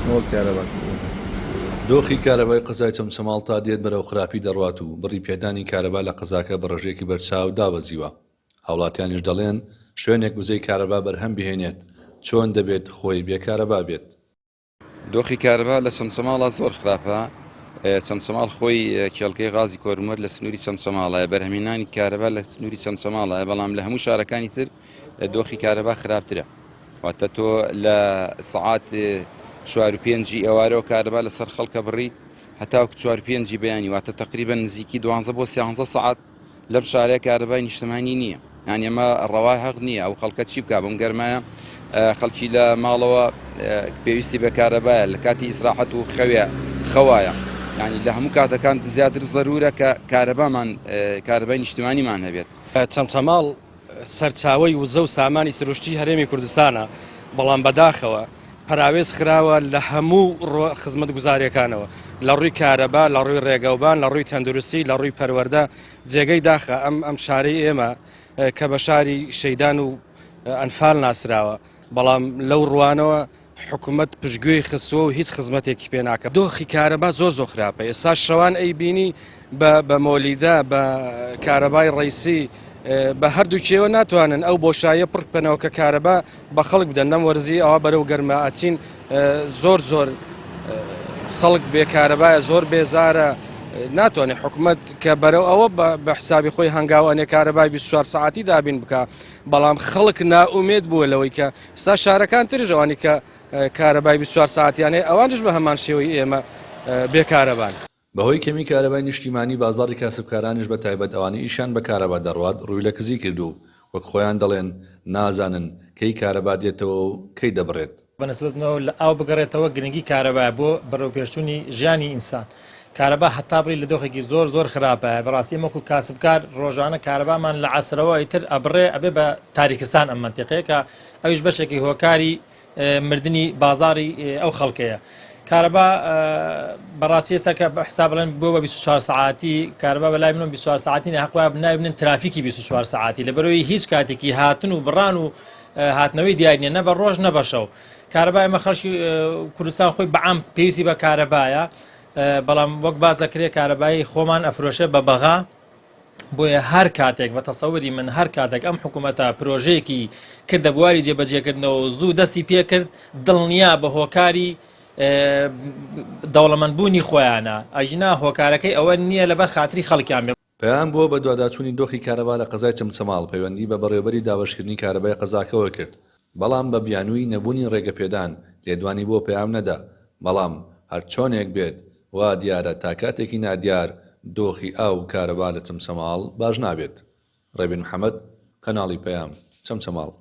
نەوە کارەبا. دۆخی کارەبای قەزای چەمچەماڵ تا دێت بەرەو خراپی دەڕوات و بڕی پێدانی کارەبا لە قەزاکە بە ڕێژێکی بەرچاو دابەزیوە. هاوڵاتیانیش دەڵێن شوێنێک وزەی کارەبا بەرهەم بهێنێت چۆن دەبێت خۆی بێ کارەبا بێت. دۆخی کارەبا لە چەمچەماڵە زۆر خراپە. چەمچەماڵ خۆی کێڵگەی غازی کۆرمەر لە سنووری چەمچەماڵایە، بەرهەمهێنانی کارەبا لە سنووری چەمچەماڵایە، بەڵام لە هەموو شارەکانی تر دۆخی کارەبا خراپترە. واتە تۆ لە سەعات 4 و 5 ئێوارەوە کارەبا لەسەر خەڵکە بڕی هەتاوکو 4 و 5 بەیانی، واتە تقریبا نزیکی 12 بۆ 13 سەعات لەم شارەیە کارەبای نیشتمانی نییە. یعنی ئەمە ڕەوای حەق نییە. ئەو خەڵکە چی بکا بم گەرمایە خەڵکی لە ماڵەوە پێویستی بە کارەبایە، لە کاتی ئیسراحەت و خەوایە. یعنی لە هەموو کاتەکان زیاتر ضرورە کە کارەبای نیشتمانیمان هەبێت. چەمچەماڵ سەرچاوەی وزە و سامانی سروشتی هەرێمی کوردستانە، بەڵام بەداخەوە پراوێز خراوە لە هەموو خزمەت گوزاریەکانەوە، لە ڕووی کارەبا، لە ڕووی ڕێگەوبان، لە ڕووی تەندروستی، لە ڕووی پەروەردە جێگەی داخە ئەم شارەی ئێمە کە بە شاری شەیدان و ئەنفال ناسراوە، بەڵام لەو ڕوانەوە حکوومەت پشتگوێی خستووە و هیچ خزمەتێکی پێ ناکە. دۆخی کارەبا زۆر خراپە. ئێستا شەوان ئەیبینی بە مۆلیدا بە کارەبای ڕیسی بە هەردوو کێوە ناتوانن ئەو بۆشایە پڕ بکەنەوە کە کارەبا بە خەڵک بدەن. نەم وەرزی ئەوە بەرەو گەرمە ئاچین زۆر خەڵک بێکارەبایە، زۆر بێزارە، ناتوانێت حکوومەت کە بەرەو ئەوە بە حسابی خۆی هەنگاوانێ کارەبای 24 ساعتی دابین بکە، بەڵام خەڵک نائومێت بووە لەوەی کە ئێستا شارەکان تر ژەوانی کە کارەبای 24 ساعتیانێ ئەوانش بە هەمان شێوەی ئێمە بێکارەبان. بەهۆی کەمی کارەبای نیشتیمانی بازاڕی کاسبکارانیش بە تایبەت ئەوانی ئیشان بە کارەبا دەڕوات ڕووی لە کزی کردو، وەک خۆیان دەڵێن نازانن کەی کارەبا دێتەوە و کەی دەبڕێت. بەنسبەتەوە لە ئاو بگەڕێتەوە گرنگی کارەبا بۆ بەڕێوەپێشچوونی ژیانی ئینسان. کارەبا هەتا بڕی لە دۆخێکی زۆر خراپە. بەڕاستی ئێمە وەکو کاسبکار ڕۆژانە کارەبامان لە عەسرەوە ئیتر ئەبێ بە تاریکستان ئەم مەنتیقەیە کە ئەویش بەشێکی هۆکاری مردنی بازاڕی ئەو خەڵکەیە. کارەبا بەڕاستی ئێستا کە حساب بڵێن بۆ بە 24 ساعتی کارەبا بەلای منەوە 24 ساعتی نەحەقوایە بناوی بنن ترافیکی 24 ساعتی، لەبەرەوەی هیچ کاتێکی هاتن و بڕان و هاتنەوەی دیار نیە، نە بە ڕۆژ نە بە شەو. کارەبا ئێمە خەڵکی کوردستان خۆی بەعام پێویستی بە کارەبایە، بەڵام وەک باز دەکرێت کارەبایی خۆمان ئەفرۆشە بە بەغا. بۆیە هەر کاتێک بە تەسەوری من هەر کاتێک ئەم حکوومەتە پرۆژەیەکی کردە بواری جێبەجێکردنەوە زوو دەستی پێکرد، دڵنیا بە هۆکاری دەوڵەمەندبوونی خۆیانە، ئەژنا هۆکارەکەی ئەوە نییە لەبەر خاتری خەڵکیان بێ. پەیام بۆ بە دوواداچوونی دۆخی کارەبا لە قەزای چەمچەماڵ پەیوەندی بە بەڕێوەبەری دابەشکردنی کارەبای قەزاکەوە کرد، بەڵام بە بیانووی نەبوونی ڕێگەپێدان لێدوانی بۆ پەیام نەدا. بەڵام هەر چۆنێک بێت وا دیارە تا کاتێکی نادیار دۆخی ئاو کارەبا لە چەمچەماڵ باش نابێت. ڕێبین محەممەد، کەناڵی پەیام، چەمچەماڵ.